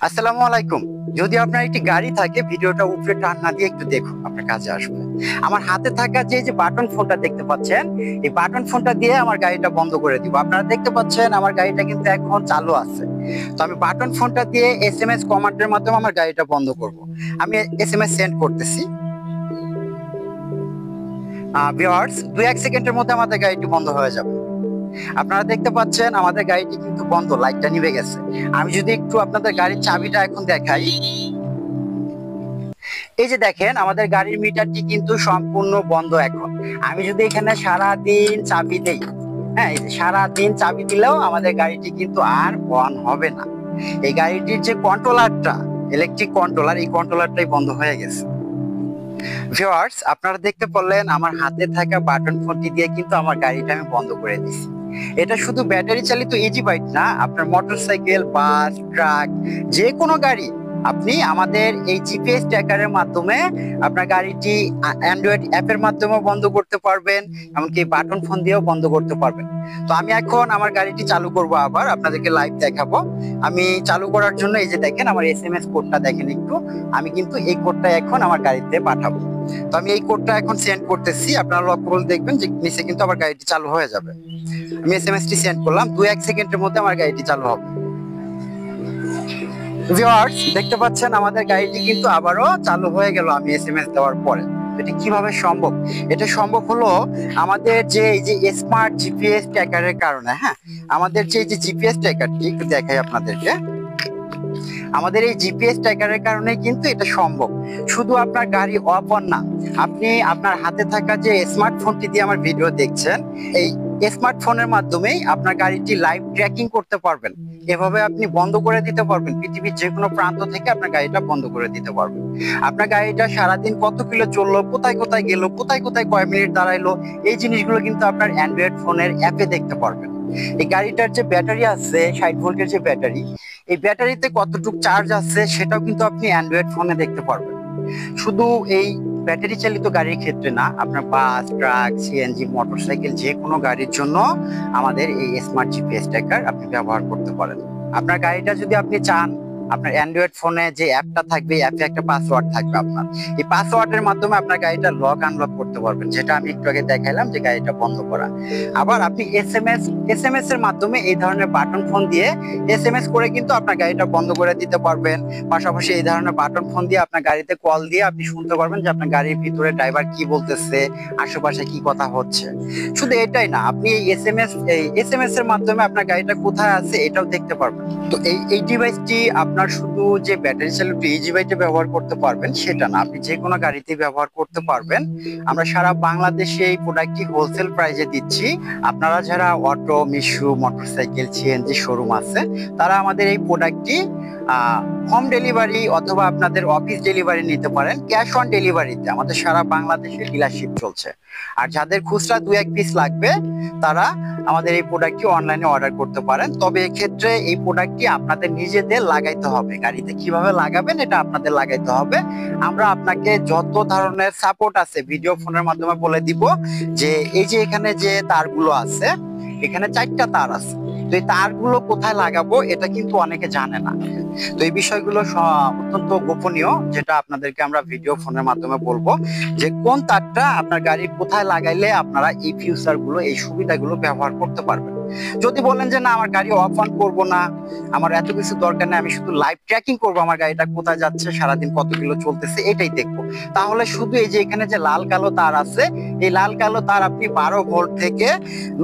আসসালামু আলাইকুম। যদি আপনার একটি গাড়ি থাকে, ভিডিওটা উপরে টান না দিয়ে একটু দেখুন, আপনার কাজে আসবে। আমার হাতে থাকা যে বাটন ফোনটা দেখতে পাচ্ছেন, এই বাটন ফোনটা দিয়ে আমার গাড়িটা বন্ধ করে দিব। আপনারা দেখতে পাচ্ছেন আমার গাড়িটা কিন্তু এখন চালু আছে। তো আমি বাটন ফোনটা দিয়ে এসএমএস কমান্ডের মাধ্যমে আমার গাড়িটা বন্ধ করব। আমি এসএমএস সেন্ড করতেছি। ভিউয়ার্স, 2-1 সেকেন্ডের মধ্যে আমাদের গাড়িটি বন্ধ হয়ে যাবে। আপনারা দেখতে পাচ্ছেন আমাদের গাড়িটি কিন্তু বন্ধ, লাইটটা নিভে গেছে। আমি যদি একটু আপনাদের গাড়ির চাবিটা এখন দেখাই, এই যে দেখেন আমাদের গাড়ির মিটারটি কিন্তু সম্পূর্ণ বন্ধ এখন। আমি যদি এখানে সারা দিন চাবি দেই, হ্যাঁ, এই যে সারা দিন চাবি দিলেও আমাদের গাড়িটি কিন্তু আর অন হবে না। এই গাড়িটির যে কন্ট্রোলারটা, ইলেকট্রিক কন্ট্রোলার, এই কন্ট্রোলারটাই বন্ধ হয়ে গেছে। ভিউয়ার্স, আপনারা দেখতে পারলেন আমার হাতে থাকা বাটন ফোনটি দিয়ে কিন্তু আমার গাড়িটা আমি বন্ধ করে দিছি। এটা শুধু ব্যাটারি চালিত ইজি বাইক না, আপনার মোটরসাইকেল, বাস, ট্রাক, যে কোনো গাড়ি আপনি আমাদের এই জিপিএস ট্র্যাকারের মাধ্যমে আপনার গাড়িটি অ্যান্ড্রয়েড অ্যাপের মাধ্যমে বন্ধ করতে পারবেন, এমনকি বাটন ফোন দিয়েও বন্ধ করতে পারবেন। তো আমি এখন আমার গাড়িটি চালু করব, আবার আপনাদেরকে লাইভ দেখাবো। আমি চালু করার জন্য এই যে দেখেন আমার এসএমএস কোডটা দেখেন একটু। আমি কিন্তু এই কোডটা এখন আমার গাড়িতে পাঠাবো। তো আমি এই কোডটা এখন সেন্ড করতেছি। আপনারা লক্ষ্য করে দেখবেন যে নিচে কিন্তু আমার গাড়িটি চালু হয়ে যাবে। আমি এসএমএস টি সেন্ড করলাম, 2-1 সেকেন্ডের মধ্যে আমার গাড়িটি চালু হবে। ভিউয়ার্স, দেখতে পাচ্ছেন আমাদের গাড়িটি কিন্তু আবারও চালু হয়ে গেল আমি এসএমএস দেওয়ার পরে। এটা কিভাবে সম্ভব? এটা সম্ভব হলো আমাদের যে এই যে স্মার্ট জিপিএস ট্র্যাকারের কারণে। হ্যাঁ, আমাদের যে এই যে জিপিএস ট্র্যাকারটি একটু দেখাই আপনাদেরকে। আমাদের এই জিপিএস ট্র্যাকারের কারণে কিন্তু এটা সম্ভব। শুধু আপনার গাড়ি অফ অন না, আপনি আপনার হাতে থাকা যে স্মার্টফোনটি দিয়ে আমার ভিডিও দেখছেন, এই স্মার্টফোনের মাধ্যমেই আপনার গাড়িটি লাইভ ট্র্যাকিং করতে পারবেন। এভাবে আপনি বন্ধ করে দিতে পারবেন, পৃথিবীর যে কোনো প্রান্ত থেকে আপনার গাড়িটা বন্ধ করে দিতে পারবেন। আপনার গাড়িটা সারাদিন কত কিলো চললো, কোথায় কোথায় গেল, কোথায় কোথায় কয় মিনিট দাঁড়াইলো, এই জিনিসগুলো কিন্তু আপনার অ্যান্ড্রয়েড ফোনের অ্যাপে দেখতে পারবেন। এই গাড়িটার যে ব্যাটারি আছে, 60 ভোল্টের যে ব্যাটারি, এই ব্যাটারিতে কতটুকু চার্জ আছে সেটাও কিন্তু আপনি অ্যান্ড্রয়েড ফোনে দেখতে পারবেন। শুধু এই ব্যাটারি চালিত গাড়ির ক্ষেত্রে না, আপনার বাস, ট্রাক, সিএনজি, মোটরসাইকেল, যে কোনো গাড়ির জন্য আমাদের এই স্মার্ট জিপিএস ট্র্যাকার আপনি ব্যবহার করতে পারেন। আপনার গাড়িটা যদি আপনি চান, আপনার অ্যান্ড্রয়েড ফোনে যে অ্যাপটা থাকবে, অ্যাপে একটা পাসওয়ার্ড থাকবে আপনার, এই পাসওয়ার্ডের মাধ্যমে আপনার গাড়িটা লক আনলক করতে পারবেন, যেটা আমি একটু আগে দেখাইলাম যে গাড়িটা বন্ধ করা। আবার আপনি এসএমএস এর মাধ্যমে এই ধরনের বাটন ফোন দিয়ে এসএমএস করে কিন্তু আপনার গাড়িটা বন্ধ করে দিতে পারবেন। পাশাপাশি এই ধরনের বাটন ফোন দিয়ে আপনার গাড়িতে কল দিয়ে আপনি শুনতে পারবেন যে আপনার গাড়ির ভিতরে ড্রাইভার কি বলতেছে, আশেপাশে কি কথা হচ্ছে। শুধু এটাই না, আপনি এই এসএমএস এর মাধ্যমে আপনার গাড়িটা কোথায় আছে এটাও দেখতে পারবেন। তো এই ডিভাইসটি আপনার শুধু যে ব্যাটারি চালিত ইজি বাইকে ব্যবহার করতে পারবেন সেটা না, আপনি যে কোনো গাড়িতে ব্যবহার করতে পারবেন। আমরা সারা বাংলাদেশে এই প্রোডাক্টটি হোলসেল প্রাইসে দিচ্ছি। আপনারা যারা auto, Mishu, motorcycle, CNG showroom আছে, তারা আমাদের এই প্রোডাক্টটি হোম ডেলিভারি অথবা আপনাদের অফিস ডেলিভারি নিতে পারেন। ক্যাশ অন ডেলিভারিতে আমাদের সারা বাংলাদেশে ডিলারশিপ চলছে। আর যাদের খুচরা 2-1 পিস লাগবে, তারা আমাদের এই প্রোডাক্টটি অনলাইনে অর্ডার করতে পারেন। তবে এক্ষেত্রে এই প্রোডাক্টটি আপনাদের নিজেদের লাগাইতে হবে। গাড়িতে কিভাবে লাগাবেন এটা আপনাদের লাগাইতে হবে। আমরা আপনাকে যত ধরনের সাপোর্ট আছে ভিডিও ফোনের মাধ্যমে বলে দিব। যে এই যে এখানে যে তারগুলো আছে, এখানে 4টা তার আছে। তো এই তারগুলো কোথায় লাগাবো এটা কিন্তু অনেকে জানে না। তো এই বিষয়গুলো অত্যন্ত গোপনীয়, যেটা আপনাদেরকে আমরা ভিডিও ফোনের মাধ্যমে বলবো যে কোন তারটা আপনার গাড়ি কোথায় লাগাইলে আপনারা এই ফিউচার গুলো, এই সুবিধাগুলো ব্যবহার করতে পারবেন। যদি বলেন যে না, আমার গাড়ি অফ অন করবো না, আমার এত কিছু দরকার নেই, আমি শুধু লাইভ ট্র্যাকিং করবো, আমার গাড়িটা কোথায় যাচ্ছে, সারাদিন কত কিলো চলতেছে এটাই দেখবো, তাহলে শুধু এই যে এখানে যে লাল কালো তার আছে, এই লাল কালো তার আপনি 12 ভোল্ট থেকে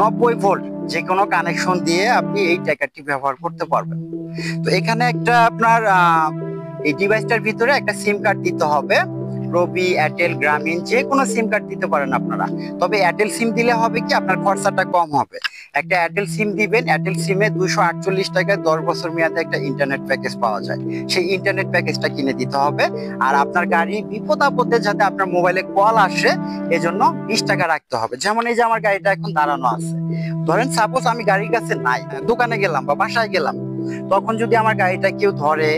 90 ভোল্ট যে কোনো কানেকশন দিয়ে আপনি এই ট্র্যাকারটি ব্যবহার করতে পারবেন। তো এখানে একটা আপনার এই ডিভাইসটার ভিতরে একটা সিম কার্ড দিতে হবে। রবি, এয়ারটেল, গ্রামীণ, যে কোনো সিম কার্ড দিতে পারেন আপনারা। তবে এয়ারটেল সিম দিলে হবে কি, আপনার খরচাটা কম হবে। একটা এয়ারটেল সিম দিবেন, এয়ারটেল সিমে 248 টাকায় 10 বছর মেয়াদে একটা ইন্টারনেট প্যাকেজ পাওয়া যায়। সেই ইন্টারনেট প্যাকেজটা কিনে দিতে হবে। আর আপনার গাড়ি বিপদ আপদে যাতে আপনার মোবাইলে কল আসে, এজন্য 20 টাকা রাখতে হবে। যেমন এই যে আমার গাড়িটা এখন দাঁড়ানো আছে, ধরেন সাপোজ আমি গাড়ির কাছে নাই, দোকানে গেলাম বা বাসায় গেলাম, তখন যদি আমার গাড়িটা কেউ ধরে,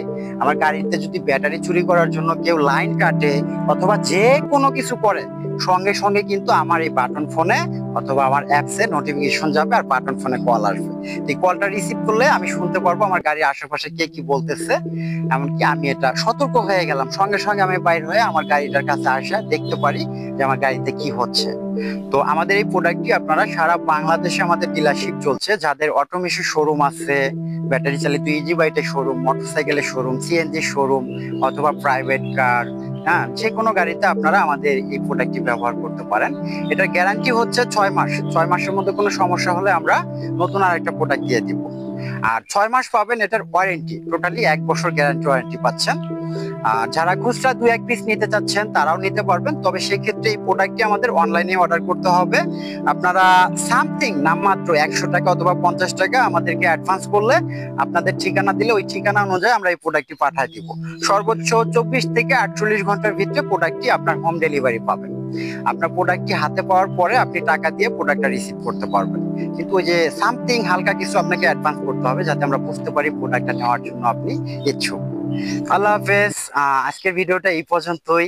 আমার গাড়িতে যদি ব্যাটারি চুরি করার জন্য কেউ লাইন কাটে অথবা যে কোনো কিছু করে, সঙ্গে সঙ্গে কিন্তু আমার এই বাটন ফোনে অথবা আমার অ্যাপসে নোটিফিকেশন যাবে আর বাটন ফোনে কল আসবে। এই কলটা রিসিভ করলে আমি শুনতে পারবো আমার গাড়ির আশেপাশে কে কি বলতেছে। এমনকি আমি এটা সতর্ক হয়ে গেলাম, সঙ্গে সঙ্গে আমি বাইর হয়ে আমার গাড়িটার কাছে আসা দেখতে পারি যে আমার গাড়িতে কি হচ্ছে। তো আমাদের এই প্রোডাক্টটি আপনারা সারা বাংলাদেশে আমাদের ডিলারশিপ চলছে, যাদের অটোমেশন শোরুম আছে, ব্যাটারি চালিত ইজি বাইকের শোরুম, মোটরসাইকেলের শোরুম, সিএনজি শোরুম অথবা প্রাইভেট কার, হ্যাঁ, যে কোনো গাড়িতে আপনারা আমাদের এই প্রোডাক্টটি ব্যবহার করতে পারেন। এটার গ্যারান্টি হচ্ছে 6 মাস। 6 মাসের মধ্যে কোনো সমস্যা হলে আমরা নতুন আরেকটা প্রোডাক্ট দিয়ে দিব। আর 6 মাস পাবেন এটার ওয়ারেন্টি, টোটালি 1 বছর গ্যারান্টি ওয়ারেন্টি পাচ্ছেন। আর যারা খুচরা 2-1 পিস নিতে চাচ্ছেন তারাও নিতে পারবেন, তবে সেক্ষেত্রে এই প্রোডাক্টটি আমাদের অনলাইনে অর্ডার করতে হবে। আপনারা সামথিং নামমাত্র 100 টাকা অথবা 50 টাকা আমাদেরকে অ্যাডভান্স করলে, আপনাদের ঠিকানা দিলে ওই ঠিকানা অনুযায়ী আমরা এই প্রোডাক্টটি পাঠিয়ে দিব। সর্বোচ্চ 24 থেকে 48 ঘন্টার ভিতরে প্রোডাক্টটি আপনার হোম ডেলিভারি পাবেন। আপনার প্রোডাক্টটি হাতে পাওয়ার পরে আপনি টাকা দিয়ে প্রোডাক্টটা রিসিভ করতে পারবেন, কিন্তু ওই যে সামথিং হালকা কিছু আপনাকে অ্যাডভান্স করতে হবে যাতে আমরা বুঝতে পারি প্রোডাক্টটা নেওয়ার জন্য আপনি ইচ্ছুক। আল্লাহ হাফেজ। আজকের ভিডিওটা এই পর্যন্তই।